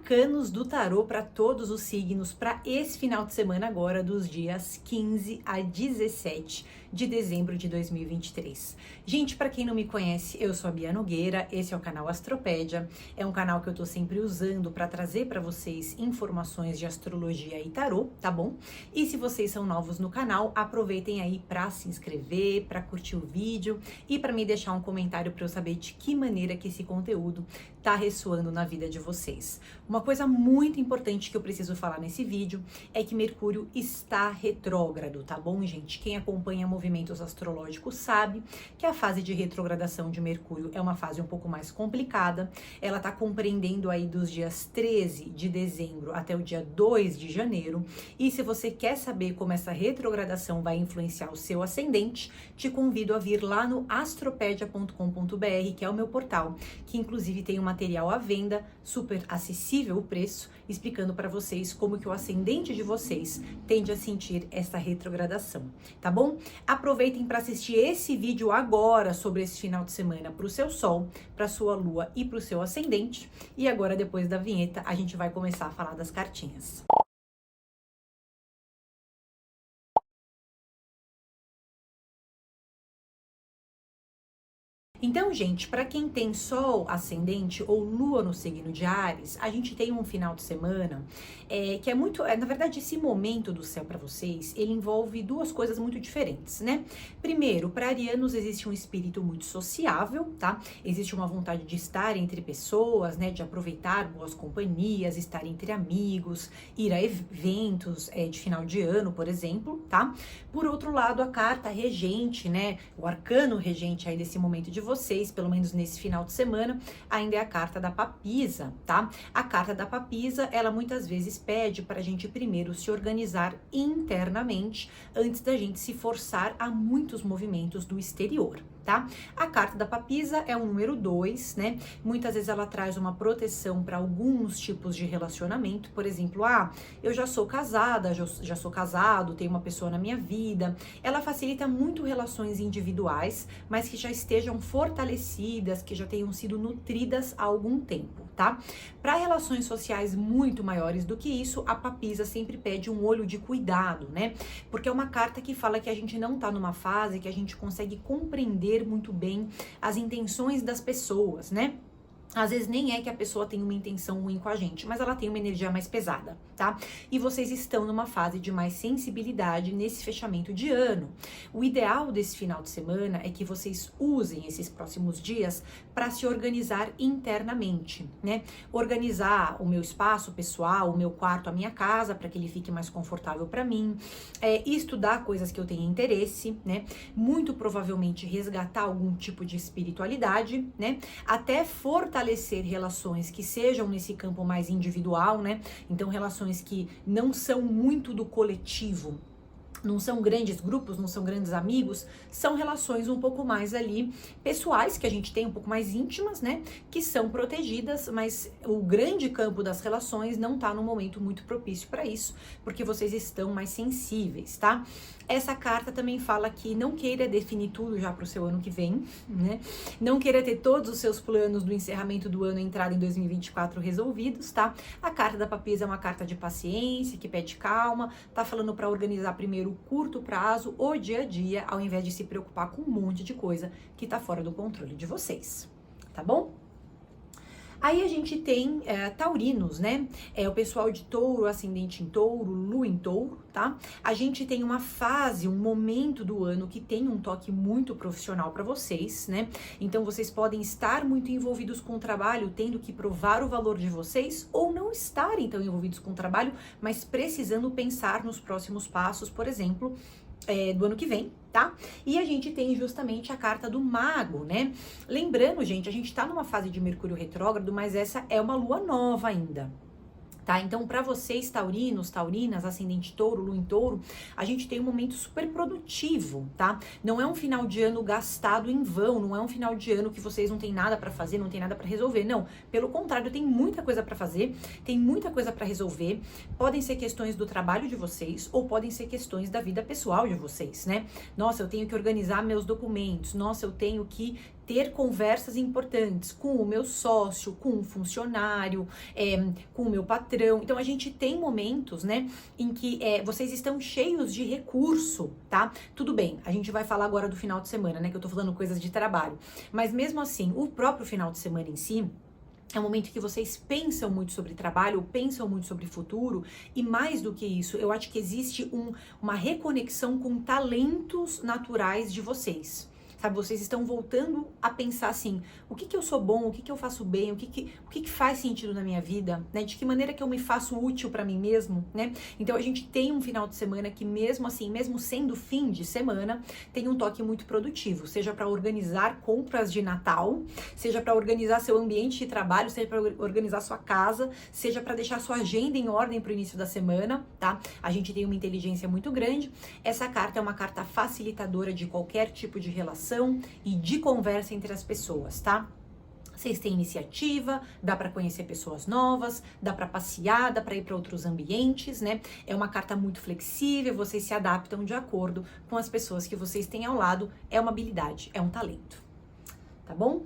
arcanos do tarô para todos os signos para esse final de semana agora, dos dias 15 a 17 de dezembro de 2023. Gente, para quem não me conhece, eu sou a Bia Nogueira, esse é o canal Astropédia, é um canal que eu tô sempre usando para trazer para vocês informações de astrologia e tarô, tá bom? E se vocês são novos no canal, aproveitem aí para se inscrever, para curtir o vídeo e para me deixar um comentário para eu saber de que maneira que esse conteúdo tá ressoando na vida de vocês. Uma coisa muito importante que eu preciso falar nesse vídeo é que Mercúrio está retrógrado, tá bom, gente? Quem acompanha movimentos astrológicos sabe que a fase de retrogradação de Mercúrio é uma fase um pouco mais complicada. Ela tá compreendendo aí dos dias 13 de dezembro até o dia 2 de janeiro. E se você quer saber como essa retrogradação vai influenciar o seu ascendente, te convido a vir lá no astropedia.com.br, que é o meu portal, que inclusive tem um material à venda, super acessível o preço, explicando para vocês como que o ascendente de vocês tende a sentir essa retrogradação, tá bom? Aproveitem para assistir esse vídeo agora sobre esse final de semana para o seu Sol, para sua Lua e para o seu ascendente. E agora, depois da vinheta, a gente vai começar a falar das cartinhas. Então, gente, para quem tem Sol ascendente ou Lua no signo de Áries, a gente tem um final de semana que é muito, na verdade, esse momento do céu para vocês, ele envolve duas coisas muito diferentes, né? Primeiro, para arianos existe um espírito muito sociável, tá? Existe uma vontade de estar entre pessoas, né? De aproveitar boas companhias, estar entre amigos, ir a eventos de final de ano, por exemplo, tá? Por outro lado, a carta regente, né? O arcano regente aí desse momento de vocês, pelo menos nesse final de semana, ainda é a carta da papisa, tá? A carta da papisa, ela muitas vezes pede para a gente primeiro se organizar internamente antes da gente se forçar a muitos movimentos do exterior, tá? A carta da papisa é o número 2, né? Muitas vezes ela traz uma proteção para alguns tipos de relacionamento, por exemplo, eu já sou casada, já sou casado, tenho uma pessoa na minha vida. Ela facilita muito relações individuais, mas que já estejam fortalecidas, que já tenham sido nutridas há algum tempo, tá? Para relações sociais muito maiores do que isso, a papisa sempre pede um olho de cuidado, né? Porque é uma carta que fala que a gente não tá numa fase que a gente consegue compreender muito bem as intenções das pessoas, né? Às vezes nem é que a pessoa tem uma intenção ruim com a gente, mas ela tem uma energia mais pesada, tá? E vocês estão numa fase de mais sensibilidade nesse fechamento de ano. O ideal desse final de semana é que vocês usem esses próximos dias para se organizar internamente, né? Organizar o meu espaço pessoal, o meu quarto, a minha casa, para que ele fique mais confortável para mim, estudar coisas que eu tenho interesse, né? Muito provavelmente resgatar algum tipo de espiritualidade, né? Até fortalecer relações que sejam nesse campo mais individual, né? Então, relações que não são muito do coletivo, não são grandes grupos, não são grandes amigos, são relações um pouco mais ali pessoais, que a gente tem um pouco mais íntimas, né? Que são protegidas, mas o grande campo das relações não tá num momento muito propício para isso, porque vocês estão mais sensíveis, tá? Essa carta também fala que não queira definir tudo já pro seu ano que vem, né? Não queira ter todos os seus planos do encerramento do ano, entrada em 2024 resolvidos, tá? A carta da papisa é uma carta de paciência, que pede calma, tá falando para organizar primeiro o curto prazo, o dia a dia, ao invés de se preocupar com um monte de coisa que tá fora do controle de vocês, tá bom? Aí a gente tem taurinos, né? O pessoal de touro, ascendente em touro, lua em touro, tá? A gente tem uma fase, um momento do ano que tem um toque muito profissional para vocês, né? Então vocês podem estar muito envolvidos com o trabalho, tendo que provar o valor de vocês, ou não estarem tão envolvidos com o trabalho, mas precisando pensar nos próximos passos, por exemplo, do ano que vem, tá? E a gente tem justamente a carta do mago, né? Lembrando, gente, a gente tá numa fase de Mercúrio retrógrado, mas essa é uma lua nova ainda. Tá? Então, para vocês, taurinos, taurinas, ascendente touro, lua em touro, a gente tem um momento super produtivo, tá? Não é um final de ano gastado em vão, não é um final de ano que vocês não têm nada para fazer, não tem nada para resolver, não. Pelo contrário, tem muita coisa para fazer, tem muita coisa para resolver. Podem ser questões do trabalho de vocês ou podem ser questões da vida pessoal de vocês, né? Nossa, eu tenho que organizar meus documentos, nossa, eu tenho que ter conversas importantes com o meu sócio, com um funcionário, com o meu patrão. Então a gente tem momentos, né, em que vocês estão cheios de recurso, tá? Tudo bem, a gente vai falar agora do final de semana, né, que eu tô falando coisas de trabalho, mas mesmo assim, o próprio final de semana em si, é um momento que vocês pensam muito sobre trabalho, pensam muito sobre futuro, e mais do que isso, eu acho que existe uma reconexão com talentos naturais de vocês. Sabe, vocês estão voltando a pensar assim, o que que eu sou bom, o que que eu faço bem, o que que faz sentido na minha vida, né? De que maneira que eu me faço útil para mim mesmo, né? Então a gente tem um final de semana que mesmo assim, mesmo sendo fim de semana, tem um toque muito produtivo, seja para organizar compras de Natal, seja para organizar seu ambiente de trabalho, seja para organizar sua casa, seja para deixar sua agenda em ordem para o início da semana, tá? A gente tem uma inteligência muito grande. Essa carta é uma carta facilitadora de qualquer tipo de relação e de conversa entre as pessoas, tá? Vocês têm iniciativa, dá para conhecer pessoas novas, dá para passear, dá para ir para outros ambientes, né? É uma carta muito flexível, vocês se adaptam de acordo com as pessoas que vocês têm ao lado, é uma habilidade, é um talento, tá bom?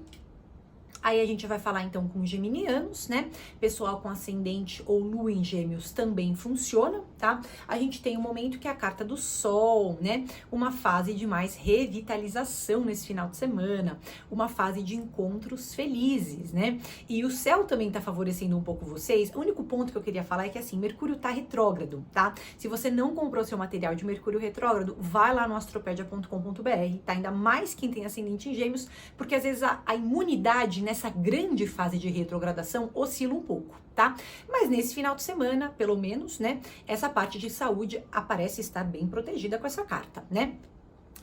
Aí a gente vai falar então com geminianos, né? Pessoal com ascendente ou lua em gêmeos também funciona, tá? A gente tem um momento que é a carta do sol, né? Uma fase de mais revitalização nesse final de semana, uma fase de encontros felizes, né? E o céu também tá favorecendo um pouco vocês. O único ponto que eu queria falar é que assim, Mercúrio tá retrógrado, tá? Se você não comprou seu material de Mercúrio retrógrado, vai lá no astropedia.com.br, tá? Ainda mais quem tem ascendente em gêmeos, porque às vezes a imunidade, né, nessa grande fase de retrogradação oscila um pouco, tá? Mas nesse final de semana, pelo menos, né, essa parte de saúde aparece estar bem protegida com essa carta, né?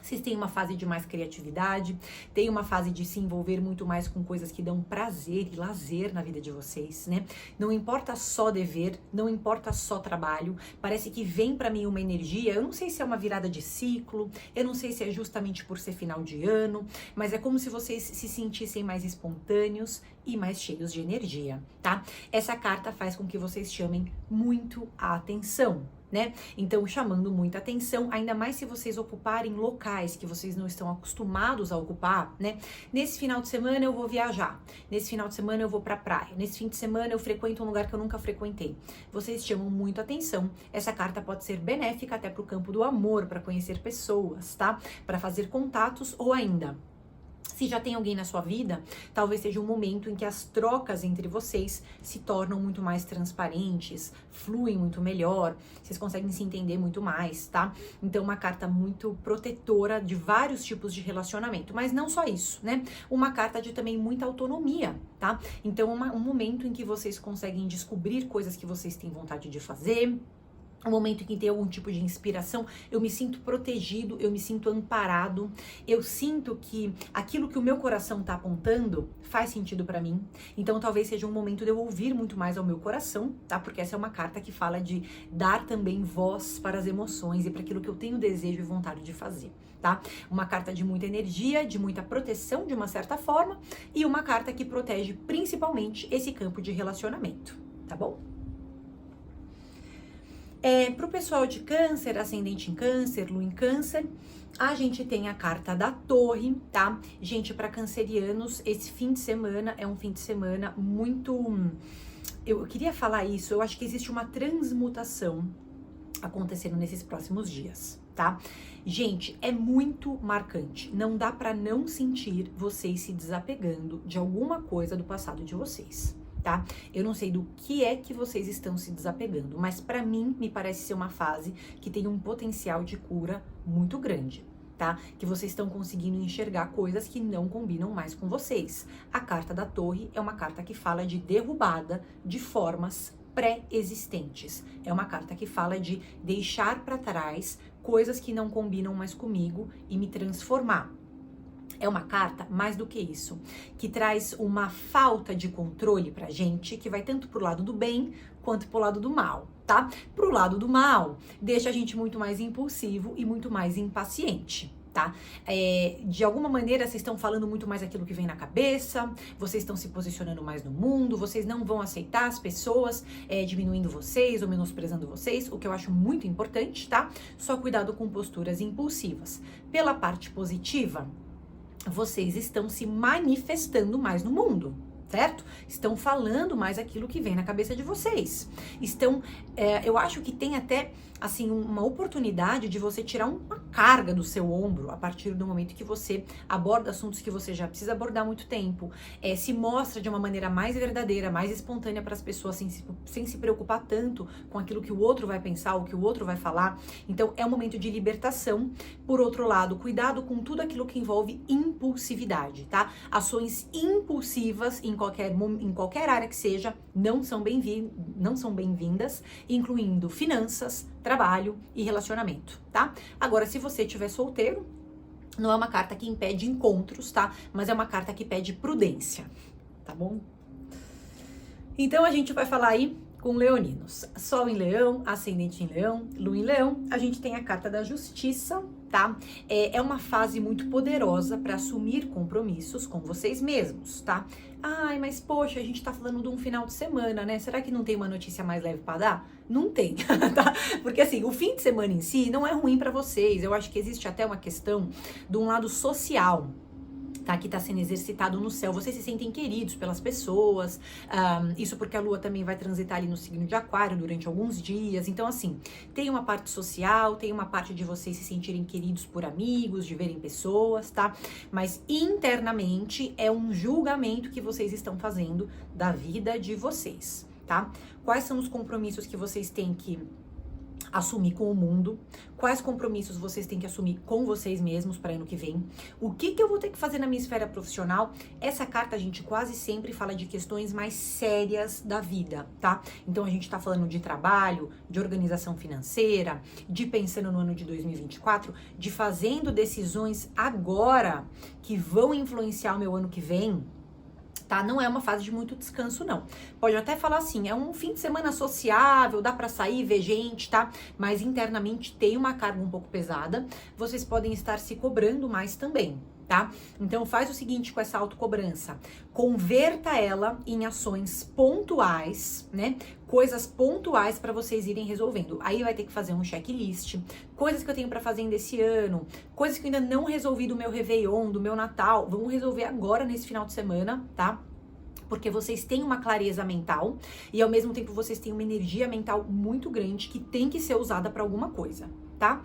Vocês têm uma fase de mais criatividade, tem uma fase de se envolver muito mais com coisas que dão prazer e lazer na vida de vocês, né? Não importa só dever, não importa só trabalho, parece que vem pra mim uma energia, eu não sei se é uma virada de ciclo, eu não sei se é justamente por ser final de ano, mas é como se vocês se sentissem mais espontâneos e mais cheios de energia, tá? Essa carta faz com que vocês chamem muito a atenção, né? Então, chamando muita atenção, ainda mais se vocês ocuparem locais que vocês não estão acostumados a ocupar, né? Nesse final de semana eu vou viajar, nesse final de semana eu vou pra praia, nesse fim de semana eu frequento um lugar que eu nunca frequentei. Vocês chamam muito atenção. Essa carta pode ser benéfica até pro campo do amor, para conhecer pessoas, tá? Para fazer contatos ou ainda, se já tem alguém na sua vida, talvez seja um momento em que as trocas entre vocês se tornam muito mais transparentes, fluem muito melhor, vocês conseguem se entender muito mais, tá? Então, uma carta muito protetora de vários tipos de relacionamento, mas não só isso, né? Uma carta de também muita autonomia, tá? Então, um momento em que vocês conseguem descobrir coisas que vocês têm vontade de fazer, um momento em que tem algum tipo de inspiração, eu me sinto protegido, eu me sinto amparado, eu sinto que aquilo que o meu coração tá apontando faz sentido pra mim, então talvez seja um momento de eu ouvir muito mais ao meu coração, tá? Porque essa é uma carta que fala de dar também voz para as emoções e para aquilo que eu tenho desejo e vontade de fazer, tá? Uma carta de muita energia, de muita proteção de uma certa forma, e uma carta que protege principalmente esse campo de relacionamento, tá bom? Para o pessoal de câncer, ascendente em câncer, lua em câncer, a gente tem a carta da torre, tá? Gente, para cancerianos, esse fim de semana é um fim de semana muito... Eu queria falar isso, eu acho que existe uma transmutação acontecendo nesses próximos dias, tá? Gente, é muito marcante, não dá para não sentir vocês se desapegando de alguma coisa do passado de vocês. Tá? Eu não sei do que é que vocês estão se desapegando, mas pra mim me parece ser uma fase que tem um potencial de cura muito grande, tá? Que vocês estão conseguindo enxergar coisas que não combinam mais com vocês. A carta da torre é uma carta que fala de derrubada de formas pré-existentes. É uma carta que fala de deixar pra trás coisas que não combinam mais comigo e me transformar. É uma carta, mais do que isso, que traz uma falta de controle pra gente, que vai tanto pro lado do bem, quanto pro lado do mal, tá? Pro lado do mal, deixa a gente muito mais impulsivo e muito mais impaciente, tá? De alguma maneira, vocês estão falando muito mais aquilo que vem na cabeça, vocês estão se posicionando mais no mundo, vocês não vão aceitar as pessoas diminuindo vocês ou menosprezando vocês, o que eu acho muito importante, tá? Só cuidado com posturas impulsivas. Pela parte positiva, vocês estão se manifestando mais no mundo, certo? Estão falando mais aquilo que vem na cabeça de vocês. Eu acho que tem até, assim, uma oportunidade de você tirar uma carga do seu ombro a partir do momento que você aborda assuntos que você já precisa abordar há muito tempo, se mostra de uma maneira mais verdadeira, mais espontânea para as pessoas, sem se preocupar tanto com aquilo que o outro vai pensar, o que o outro vai falar. Então, é um momento de libertação. Por outro lado, cuidado com tudo aquilo que envolve impulsividade, tá? Ações impulsivas em qualquer área que seja, não são bem-vindas, incluindo finanças, trabalho e relacionamento, tá? Agora, se você estiver solteiro, não é uma carta que impede encontros, tá? Mas é uma carta que pede prudência, tá bom? Então, a gente vai falar aí com leoninos. Sol em Leão, ascendente em Leão, Lua em Leão. A gente tem a carta da Justiça, tá? É uma fase muito poderosa para assumir compromissos com vocês mesmos, tá? Ai, mas poxa, a gente tá falando de um final de semana, né? Será que não tem uma notícia mais leve para dar? Não tem, tá? Porque assim, o fim de semana em si não é ruim para vocês. Eu acho que existe até uma questão de um lado social, tá, que está sendo exercitado no céu. Vocês se sentem queridos pelas pessoas, isso porque a Lua também vai transitar ali no signo de Aquário durante alguns dias. Então, assim, tem uma parte social, tem uma parte de vocês se sentirem queridos por amigos, de verem pessoas, tá? Mas internamente é um julgamento que vocês estão fazendo da vida de vocês, tá? Quais são os compromissos que vocês têm que assumir com o mundo, quais compromissos vocês têm que assumir com vocês mesmos para ano que vem, o que eu vou ter que fazer na minha esfera profissional. Essa carta, a gente quase sempre fala de questões mais sérias da vida, tá? Então a gente tá falando de trabalho, de organização financeira, de pensando no ano de 2024, de fazendo decisões agora que vão influenciar o meu ano que vem, tá? Não é uma fase de muito descanso, não. Pode até falar assim, é um fim de semana sociável, dá pra sair, ver gente, tá? Mas internamente tem uma carga um pouco pesada. Vocês podem estar se cobrando mais também, tá? Então faz o seguinte com essa autocobrança, converta ela em ações pontuais, né? Coisas pontuais para vocês irem resolvendo. Aí vai ter que fazer um checklist, coisas que eu tenho para fazer ainda esse ano, coisas que eu ainda não resolvi do meu Réveillon, do meu Natal, vamos resolver agora nesse final de semana, tá? Porque vocês têm uma clareza mental e ao mesmo tempo vocês têm uma energia mental muito grande que tem que ser usada para alguma coisa, tá?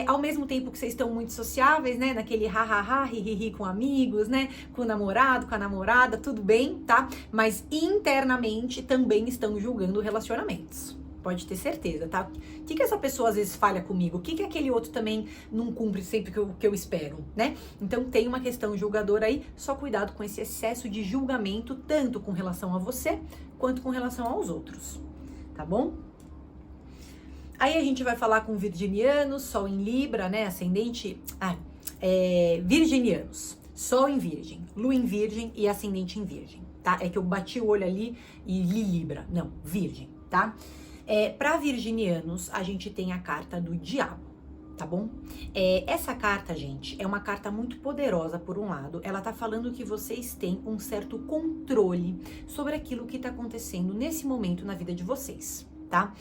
Ao mesmo tempo que vocês estão muito sociáveis, né? Naquele ha-ha-ha, ri-ri-ri com amigos, né? Com o namorado, com a namorada, tudo bem, tá? Mas internamente também estão julgando relacionamentos. Pode ter certeza, tá? O que essa pessoa às vezes falha comigo? O que aquele outro também não cumpre sempre que eu espero, né? Então tem uma questão julgadora aí, só cuidado com esse excesso de julgamento, tanto com relação a você, quanto com relação aos outros, tá bom? Aí a gente vai falar com virginianos, Sol em Libra, né? Ascendente... virginianos, Sol em Virgem, Lua em Virgem e Ascendente em Virgem, tá? É que eu bati o olho ali e li Libra. Não, Virgem, tá? Para virginianos, a gente tem a carta do Diabo, tá bom? Essa carta, gente, é uma carta muito poderosa por um lado. Ela tá falando que vocês têm um certo controle sobre aquilo que tá acontecendo nesse momento na vida de vocês, tá?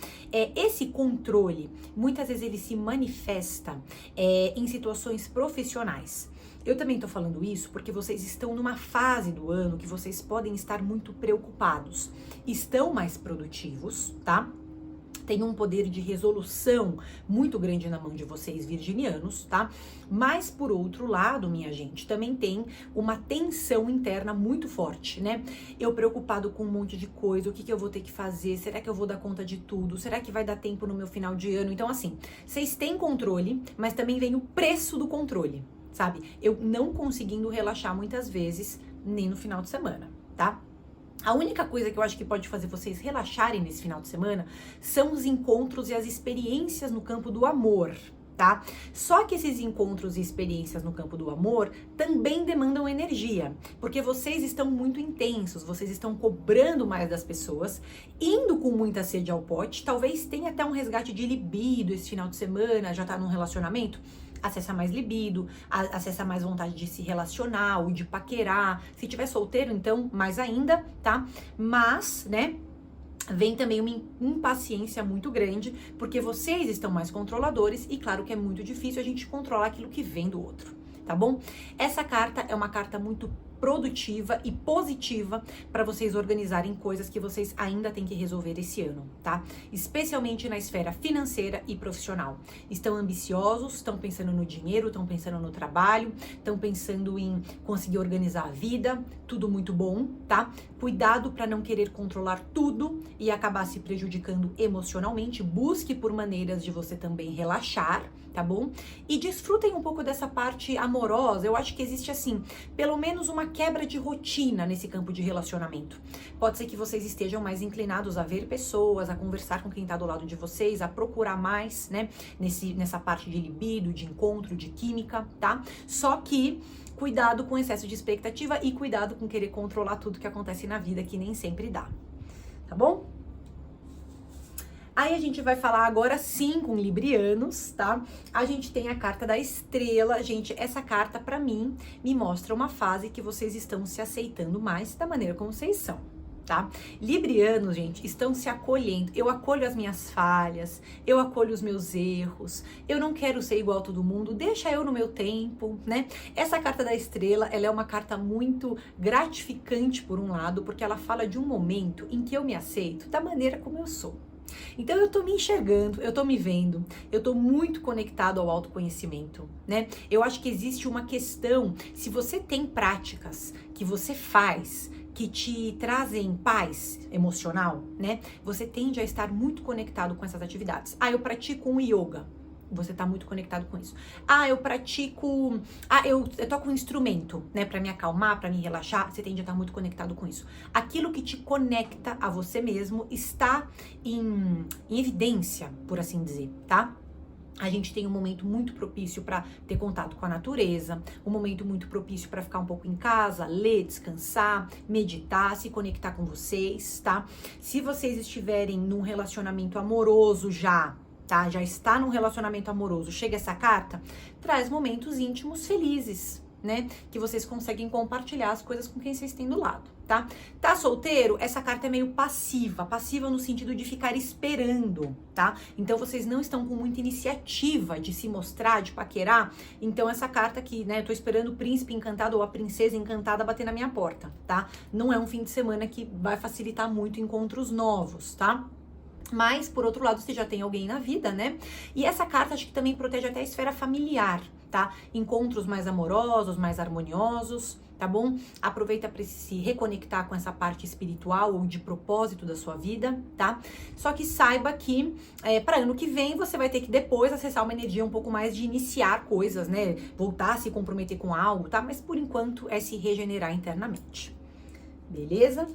Esse controle, muitas vezes ele se manifesta em situações profissionais. Eu também tô falando isso porque vocês estão numa fase do ano que vocês podem estar muito preocupados. Estão mais produtivos, tá? Tem um poder de resolução muito grande na mão de vocês, virginianos, tá? Mas, por outro lado, minha gente, também tem uma tensão interna muito forte, né? Eu preocupado com um monte de coisa, o que eu vou ter que fazer? Será que eu vou dar conta de tudo? Será que vai dar tempo no meu final de ano? Então, assim, vocês têm controle, mas também vem o preço do controle, sabe? Eu não conseguindo relaxar muitas vezes, nem no final de semana, tá? A única coisa que eu acho que pode fazer vocês relaxarem nesse final de semana são os encontros e as experiências no campo do amor, tá? Só que esses encontros e experiências no campo do amor também demandam energia, porque vocês estão muito intensos, vocês estão cobrando mais das pessoas, indo com muita sede ao pote, talvez tenha até um resgate de libido esse final de semana, já tá num relacionamento, acessa mais libido, acessa mais vontade de se relacionar ou de paquerar. Se tiver solteiro, então, mais ainda, tá? Mas, né, vem também uma impaciência muito grande, porque vocês estão mais controladores e claro que é muito difícil a gente controlar aquilo que vem do outro, tá bom? Essa carta é uma carta muito produtiva e positiva para vocês organizarem coisas que vocês ainda têm que resolver esse ano, tá? Especialmente na esfera financeira e profissional. Estão ambiciosos, estão pensando no dinheiro, estão pensando no trabalho, estão pensando em conseguir organizar a vida, tudo muito bom, tá? Cuidado para não querer controlar tudo e acabar se prejudicando emocionalmente. Busque por maneiras de você também relaxar, tá bom? E desfrutem um pouco dessa parte amorosa. Eu acho que existe, assim, pelo menos uma quebra de rotina nesse campo de relacionamento. Pode ser que vocês estejam mais inclinados a ver pessoas, a conversar com quem tá do lado de vocês, a procurar mais, né, nessa parte de libido, de encontro, de química, tá? Só que cuidado com excesso de expectativa e cuidado com querer controlar tudo que acontece na vida, que nem sempre dá, tá bom? Aí a gente vai falar agora sim com librianos, tá? A gente tem a carta da estrela. Gente, essa carta pra mim me mostra uma fase que vocês estão se aceitando mais da maneira como vocês são, tá? Librianos, gente, estão se acolhendo. Eu acolho as minhas falhas, eu acolho os meus erros, eu não quero ser igual a todo mundo, deixa eu no meu tempo, né? Essa carta da estrela, ela é uma carta muito gratificante por um lado, porque ela fala de um momento em que eu me aceito da maneira como eu sou. Então eu tô me enxergando, eu tô me vendo, eu tô muito conectado ao autoconhecimento, né? Eu acho que existe uma questão, se você tem práticas que você faz, que te trazem paz emocional, né? Você tende a estar muito conectado com essas atividades. Ah, eu pratico um yoga. Você tá muito conectado com isso. Ah, eu pratico... Ah, eu toco um instrumento, né? Pra me acalmar, pra me relaxar. Você tende a estar muito conectado com isso. Aquilo que te conecta a você mesmo está em evidência, por assim dizer, tá? A gente tem um momento muito propício para ter contato com a natureza, um momento muito propício para ficar um pouco em casa, ler, descansar, meditar, se conectar com vocês, tá? Se vocês estiverem num relacionamento amoroso já, tá? Já está num relacionamento amoroso, chega essa carta, traz momentos íntimos felizes, né? Que vocês conseguem compartilhar as coisas com quem vocês têm do lado, tá? Tá solteiro? Essa carta é meio passiva no sentido de ficar esperando, tá? Então vocês não estão com muita iniciativa de se mostrar, de paquerar. Então essa carta aqui, né? Eu tô esperando o príncipe encantado ou a princesa encantada bater na minha porta, tá? Não é um fim de semana que vai facilitar muito encontros novos, tá? Mas, por outro lado, você já tem alguém na vida, né? E essa carta acho que também protege até a esfera familiar, tá? Encontros mais amorosos, mais harmoniosos, tá bom? Aproveita para se reconectar com essa parte espiritual ou de propósito da sua vida, tá? Só que saiba que para ano que vem você vai ter que depois acessar uma energia um pouco mais de iniciar coisas, né? Voltar a se comprometer com algo, tá? Mas por enquanto é se regenerar internamente. Beleza?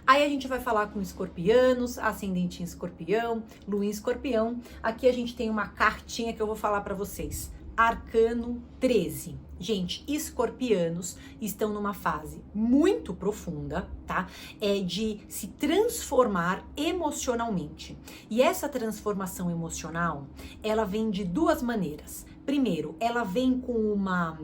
Aí a gente vai falar com escorpianos, ascendente em escorpião, lua em escorpião. Aqui a gente tem uma cartinha que eu vou falar para vocês. Arcano 13. Gente, escorpianos estão numa fase muito profunda, tá? É de se transformar emocionalmente. E essa transformação emocional, ela vem de duas maneiras. Primeiro, ela vem com uma...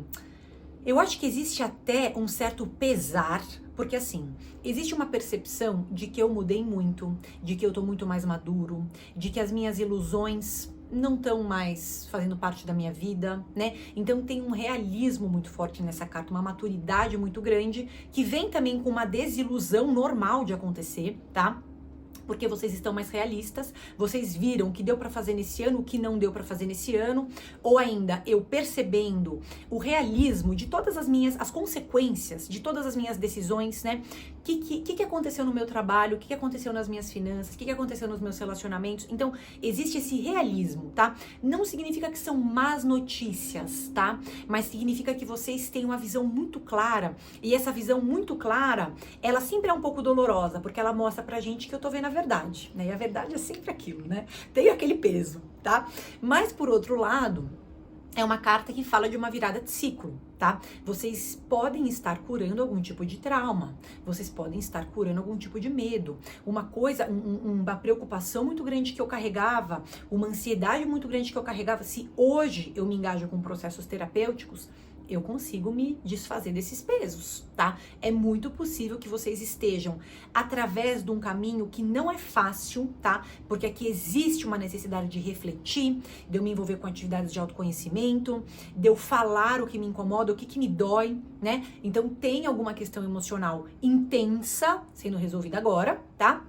Eu acho que existe até um certo pesar, porque assim, existe uma percepção de que eu mudei muito, de que eu tô muito mais maduro, de que as minhas ilusões não estão mais fazendo parte da minha vida, né? Então tem um realismo muito forte nessa carta, uma maturidade muito grande, que vem também com uma desilusão normal de acontecer, tá? Porque vocês estão mais realistas, vocês viram o que deu pra fazer nesse ano, o que não deu pra fazer nesse ano, ou ainda eu percebendo o realismo de todas as consequências de todas as minhas decisões, né? O que aconteceu no meu trabalho, o que aconteceu nas minhas finanças, o que aconteceu nos meus relacionamentos. Então, existe esse realismo, tá? Não significa que são más notícias, tá? Mas significa que vocês têm uma visão muito clara, e essa visão muito clara, ela sempre é um pouco dolorosa, porque ela mostra pra gente que eu tô vendo a verdade, né? E a verdade é sempre aquilo, né? Tem aquele peso, tá? Mas, por outro lado, é uma carta que fala de uma virada de ciclo, tá? Vocês podem estar curando algum tipo de trauma, vocês podem estar curando algum tipo de medo, uma coisa, uma preocupação muito grande que eu carregava, uma ansiedade muito grande que eu carregava. Se hoje eu me engajo com processos terapêuticos, eu consigo me desfazer desses pesos, tá? É muito possível que vocês estejam através de um caminho que não é fácil, tá? Porque aqui existe uma necessidade de refletir, de eu me envolver com atividades de autoconhecimento, de eu falar o que me incomoda, o que que me dói, né? Então tem alguma questão emocional intensa sendo resolvida agora, tá?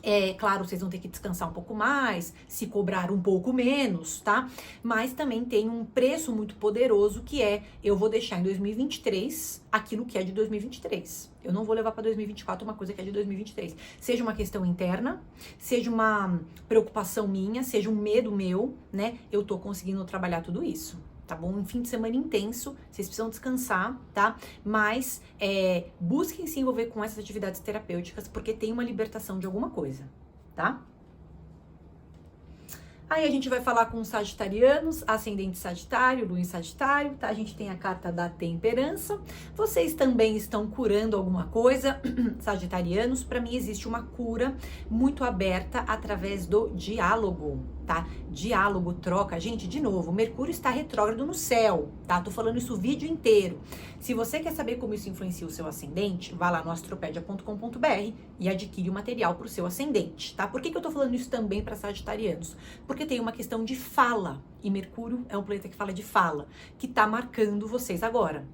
É claro, vocês vão ter que descansar um pouco mais, se cobrar um pouco menos, tá? Mas também tem um preço muito poderoso que é, eu vou deixar em 2023 aquilo que é de 2023. Eu não vou levar para 2024 uma coisa que é de 2023. Seja uma questão interna, seja uma preocupação minha, seja um medo meu, né? Eu tô conseguindo trabalhar tudo isso. Tá bom? Um fim de semana intenso, vocês precisam descansar, tá? Mas busquem se envolver com essas atividades terapêuticas, porque tem uma libertação de alguma coisa, tá? Aí a gente vai falar com os sagitarianos, ascendente sagitário, lua em sagitário, tá? A gente tem a carta da temperança. Vocês também estão curando alguma coisa, sagitarianos. Para mim existe uma cura muito aberta através do diálogo, tá? Diálogo, troca. Gente, de novo, Mercúrio está retrógrado no céu, tá? Tô falando isso o vídeo inteiro. Se você quer saber como isso influencia o seu ascendente, vá lá no astropedia.com.br e adquire o material para o seu ascendente, tá? Por que eu tô falando isso também para sagitarianos? Porque tem uma questão de fala, e Mercúrio é um planeta que fala de fala, que tá marcando vocês agora.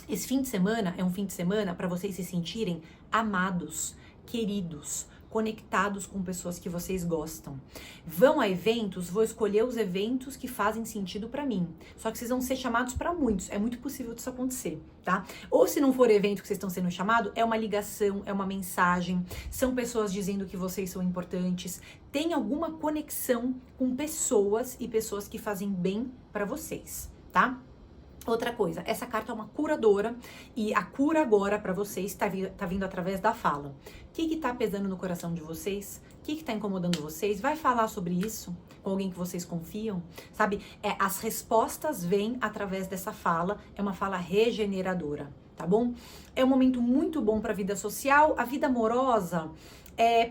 Esse fim de semana é um fim de semana para vocês se sentirem amados, queridos, conectados com pessoas que vocês gostam. Vão a eventos, vou escolher os eventos que fazem sentido pra mim. Só que vocês vão ser chamados pra muitos, é muito possível disso acontecer, tá? Ou se não for evento que vocês estão sendo chamados, é uma ligação, é uma mensagem, são pessoas dizendo que vocês são importantes, tem alguma conexão com pessoas e pessoas que fazem bem pra vocês, tá? Outra coisa, essa carta é uma curadora e a cura agora pra vocês tá vindo através da fala. O que tá pesando no coração de vocês? O que tá incomodando vocês? Vai falar sobre isso com alguém que vocês confiam? Sabe, as respostas vêm através dessa fala, é uma fala regeneradora, tá bom? É um momento muito bom pra vida social, a vida amorosa.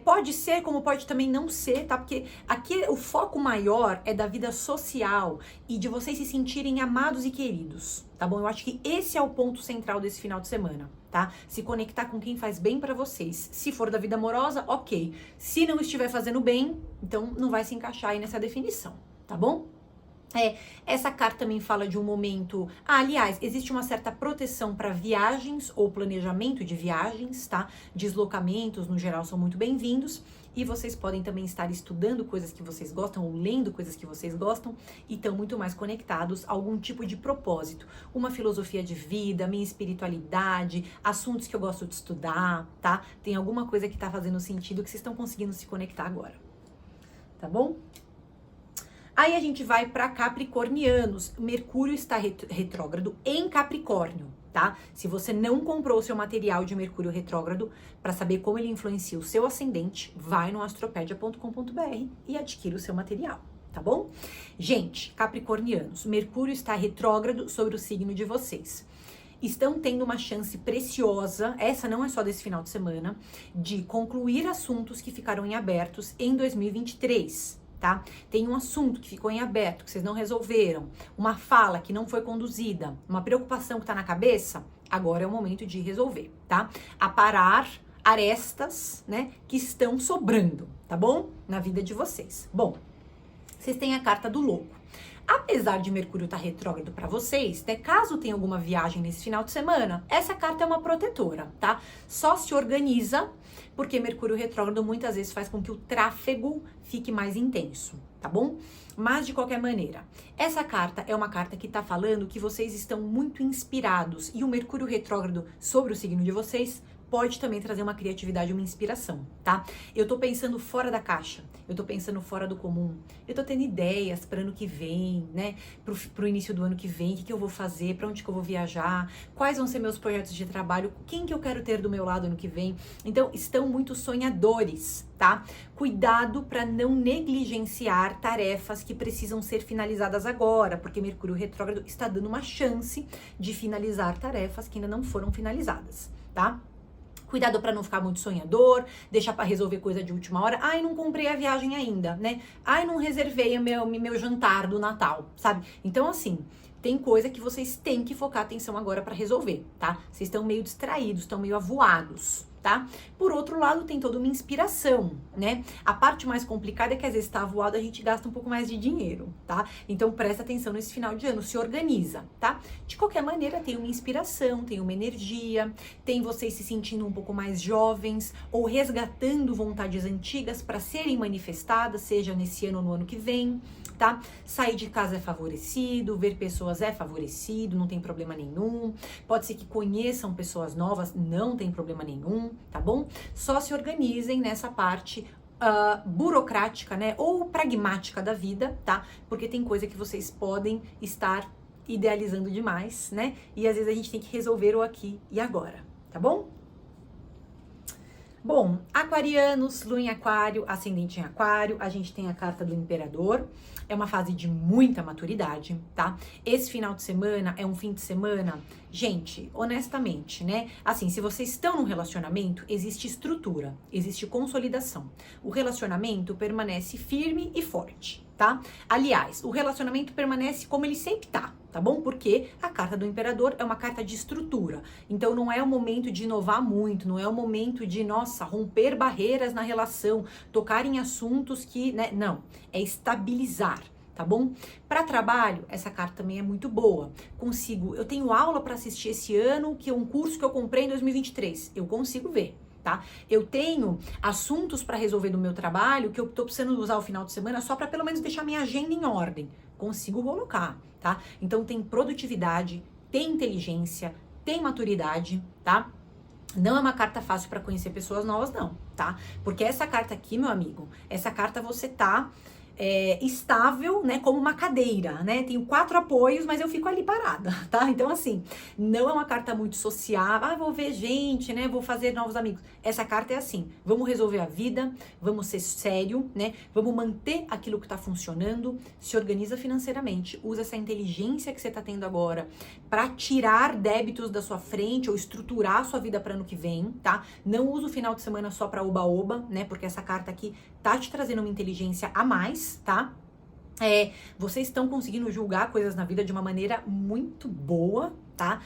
Pode ser, como pode também não ser, tá? Porque aqui o foco maior é da vida social e de vocês se sentirem amados e queridos, tá bom? Eu acho que esse é o ponto central desse final de semana, tá? Se conectar com quem faz bem pra vocês. Se for da vida amorosa, ok. Se não estiver fazendo bem, então não vai se encaixar aí nessa definição, tá bom? Essa carta também fala de um momento... aliás, existe uma certa proteção para viagens ou planejamento de viagens, tá? Deslocamentos, no geral, são muito bem-vindos. E vocês podem também estar estudando coisas que vocês gostam ou lendo coisas que vocês gostam e estão muito mais conectados a algum tipo de propósito. Uma filosofia de vida, minha espiritualidade, assuntos que eu gosto de estudar, tá? Tem alguma coisa que tá fazendo sentido que vocês estão conseguindo se conectar agora, tá bom? Aí a gente vai para capricornianos. Mercúrio está retrógrado em Capricórnio, tá? Se você não comprou o seu material de Mercúrio retrógrado, para saber como ele influencia o seu ascendente, vai no astropedia.com.br e adquira o seu material, tá bom? Gente, capricornianos, Mercúrio está retrógrado sobre o signo de vocês. Estão tendo uma chance preciosa, essa não é só desse final de semana, de concluir assuntos que ficaram em abertos em 2023. Tá? Tem um assunto que ficou em aberto, que vocês não resolveram, uma fala que não foi conduzida, uma preocupação que tá na cabeça, agora é o momento de resolver, tá? Aparar arestas, né, que estão sobrando, tá bom? Na vida de vocês. Bom, vocês têm a carta do louco. Apesar de Mercúrio estar retrógrado para vocês, né, caso tenha alguma viagem nesse final de semana, essa carta é uma protetora, tá? Só se organiza, porque Mercúrio retrógrado muitas vezes faz com que o tráfego fique mais intenso, tá bom? Mas de qualquer maneira, essa carta é uma carta que tá falando que vocês estão muito inspirados e o Mercúrio retrógrado sobre o signo de vocês pode também trazer uma criatividade, uma inspiração, tá? Eu tô pensando fora da caixa, eu tô pensando fora do comum, eu tô tendo ideias para ano que vem, né? Pro início do ano que vem, o que eu vou fazer, para onde que eu vou viajar, quais vão ser meus projetos de trabalho, quem que eu quero ter do meu lado ano que vem. Então, estão muito sonhadores, tá? Cuidado para não negligenciar tarefas que precisam ser finalizadas agora, porque Mercúrio retrógrado está dando uma chance de finalizar tarefas que ainda não foram finalizadas, tá? Cuidado para não ficar muito sonhador, deixar para resolver coisa de última hora. Ai, não comprei a viagem ainda, né? Ai, não reservei o meu jantar do Natal, sabe? Então, assim, tem coisa que vocês têm que focar atenção agora para resolver, tá? Vocês estão meio distraídos, estão meio avoados, tá? Por outro lado, tem toda uma inspiração, né? A parte mais complicada é que às vezes tá avoado, a gente gasta um pouco mais de dinheiro, tá? Então presta atenção nesse final de ano, se organiza, tá? De qualquer maneira, tem uma inspiração, tem uma energia, tem vocês se sentindo um pouco mais jovens ou resgatando vontades antigas para serem manifestadas, seja nesse ano ou no ano que vem, tá? Sair de casa é favorecido, ver pessoas é favorecido, não tem problema nenhum. Pode ser que conheçam pessoas novas, não tem problema nenhum, tá bom? Só se organizem nessa parte burocrática, né? Ou pragmática da vida, tá? Porque tem coisa que vocês podem estar idealizando demais, né? E às vezes a gente tem que resolver o aqui e agora, tá bom? Bom, aquarianos, lua em aquário, ascendente em aquário, a gente tem a carta do imperador, é uma fase de muita maturidade, tá? Esse final de semana é um fim de semana, gente, honestamente, né? Assim, se vocês estão num relacionamento, existe estrutura, existe consolidação. O relacionamento permanece firme e forte, tá? Aliás, o relacionamento permanece como ele sempre tá bom? Porque a carta do imperador é uma carta de estrutura. Então não é o momento de inovar muito, não é o momento de, nossa, romper barreiras na relação, tocar em assuntos que, né? Não, é estabilizar. Tá bom? Para trabalho, essa carta também é muito boa. Eu tenho aula para assistir esse ano, que é um curso que eu comprei em 2023. Eu consigo ver. Tá? Eu tenho assuntos para resolver no meu trabalho que eu tô precisando usar o final de semana só para pelo menos deixar minha agenda em ordem. Consigo colocar, tá? Então tem produtividade, tem inteligência, tem maturidade, tá? Não é uma carta fácil para conhecer pessoas novas, não, tá? Porque essa carta aqui, meu amigo, essa carta você tá estável, né, como uma cadeira, né, tenho 4 apoios, mas eu fico ali parada, tá? Então, assim, não é uma carta muito sociável, vou ver gente, né, vou fazer novos amigos. Essa carta é assim, vamos resolver a vida, vamos ser sério, né, vamos manter aquilo que tá funcionando, se organiza financeiramente, usa essa inteligência que você tá tendo agora para tirar débitos da sua frente ou estruturar a sua vida para ano que vem, tá? Não usa o final de semana só para oba-oba, né, porque essa carta aqui tá te trazendo uma inteligência a mais, tá? Vocês estão conseguindo julgar coisas na vida de uma maneira muito boa, tá?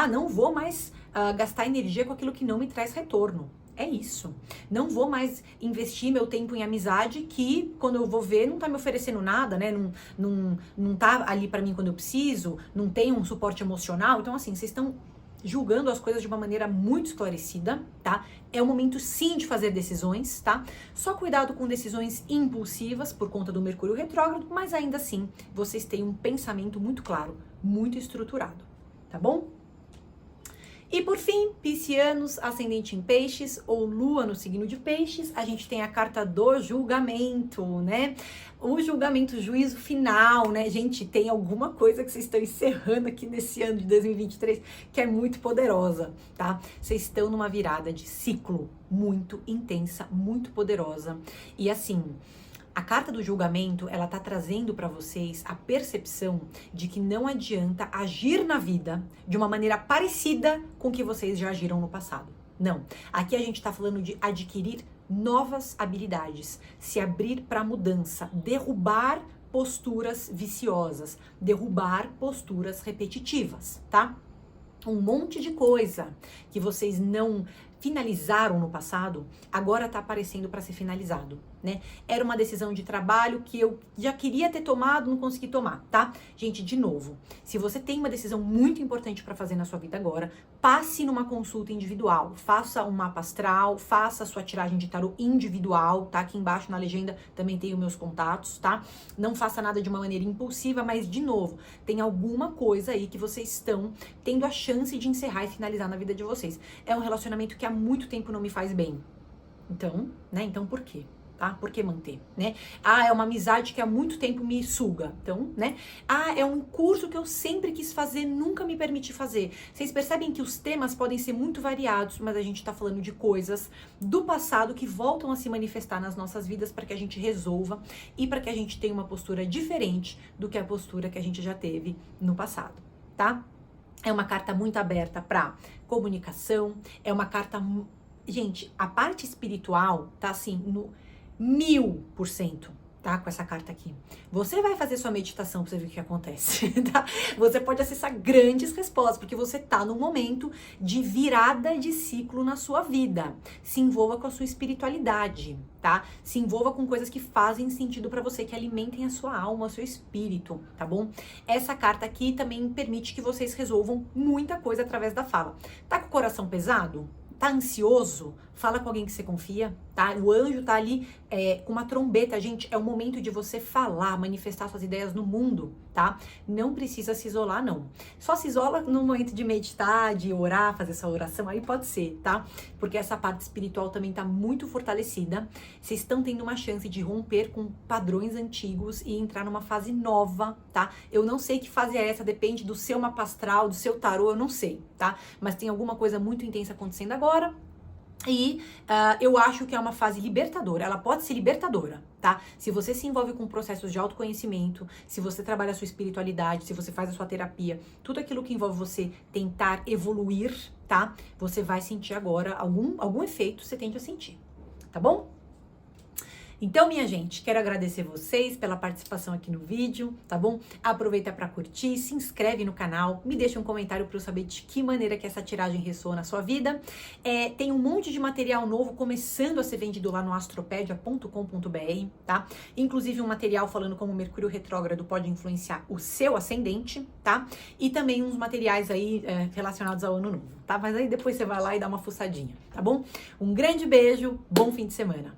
Não vou mais gastar energia com aquilo que não me traz retorno. É isso. Não vou mais investir meu tempo em amizade que, quando eu vou ver, não tá me oferecendo nada, né? Não tá ali pra mim quando eu preciso, não tem um suporte emocional. Então, assim, vocês estão julgando as coisas de uma maneira muito esclarecida, tá? É o momento sim de fazer decisões, tá? Só cuidado com decisões impulsivas por conta do Mercúrio retrógrado, mas ainda assim, vocês têm um pensamento muito claro, muito estruturado, tá bom? E por fim, piscianos, ascendente em peixes ou lua no signo de peixes, a gente tem a carta do julgamento, né? O julgamento, o juízo final, né? Gente, tem alguma coisa que vocês estão encerrando aqui nesse ano de 2023 que é muito poderosa, tá? Vocês estão numa virada de ciclo muito intensa, muito poderosa. E assim, a carta do julgamento, ela tá trazendo para vocês a percepção de que não adianta agir na vida de uma maneira parecida com que vocês já agiram no passado. Não. Aqui a gente tá falando de adquirir novas habilidades, se abrir para mudança, derrubar posturas viciosas, derrubar posturas repetitivas, tá? Um monte de coisa que vocês não finalizaram no passado, agora tá aparecendo para ser finalizado, né? Era uma decisão de trabalho que eu já queria ter tomado, não consegui tomar, tá? Gente, de novo, se você tem uma decisão muito importante para fazer na sua vida agora, passe numa consulta individual, faça um mapa astral, faça a sua tiragem de tarô individual, tá? Aqui embaixo na legenda também tem os meus contatos, tá? Não faça nada de uma maneira impulsiva, mas de novo, tem alguma coisa aí que vocês estão tendo a chance de encerrar e finalizar na vida de vocês. É um relacionamento que há muito tempo não me faz bem. Então, né? Então por quê? Tá? Por que manter, né? É uma amizade que há muito tempo me suga. Então, né? É um curso que eu sempre quis fazer, nunca me permiti fazer. Vocês percebem que os temas podem ser muito variados, mas a gente tá falando de coisas do passado que voltam a se manifestar nas nossas vidas para que a gente resolva e para que a gente tenha uma postura diferente do que a postura que a gente já teve no passado, tá? É uma carta muito aberta para comunicação, é uma carta... Gente, a parte espiritual tá assim no 1000%, tá? Com essa carta aqui. Você vai fazer sua meditação pra você ver o que acontece, tá? Você pode acessar grandes respostas, porque você tá num momento de virada de ciclo na sua vida. Se envolva com a sua espiritualidade, tá? Se envolva com coisas que fazem sentido pra você, que alimentem a sua alma, o seu espírito, tá bom? Essa carta aqui também permite que vocês resolvam muita coisa através da fala. Tá com o coração pesado? Tá ansioso? Fala com alguém que você confia, tá? O anjo tá ali com uma trombeta, gente. É o momento de você falar, manifestar suas ideias no mundo, tá? Não precisa se isolar, não. Só se isola no momento de meditar, de orar, fazer essa oração, aí pode ser, tá? Porque essa parte espiritual também tá muito fortalecida. Vocês estão tendo uma chance de romper com padrões antigos e entrar numa fase nova, tá? Eu não sei que fase é essa, depende do seu mapa astral, do seu tarô, eu não sei, tá? Mas tem alguma coisa muito intensa acontecendo agora. E eu acho que é uma fase libertadora, ela pode ser libertadora, tá? Se você se envolve com processos de autoconhecimento, se você trabalha a sua espiritualidade, se você faz a sua terapia, tudo aquilo que envolve você tentar evoluir, tá? Você vai sentir agora algum efeito, você tende a sentir, tá bom? Então, minha gente, quero agradecer vocês pela participação aqui no vídeo, tá bom? Aproveita para curtir, se inscreve no canal, me deixa um comentário para eu saber de que maneira que essa tiragem ressoa na sua vida. Tem um monte de material novo começando a ser vendido lá no astropedia.com.br, tá? Inclusive um material falando como o Mercúrio retrógrado pode influenciar o seu ascendente, tá? E também uns materiais aí relacionados ao ano novo, tá? Mas aí depois você vai lá e dá uma fuçadinha, tá bom? Um grande beijo, bom fim de semana!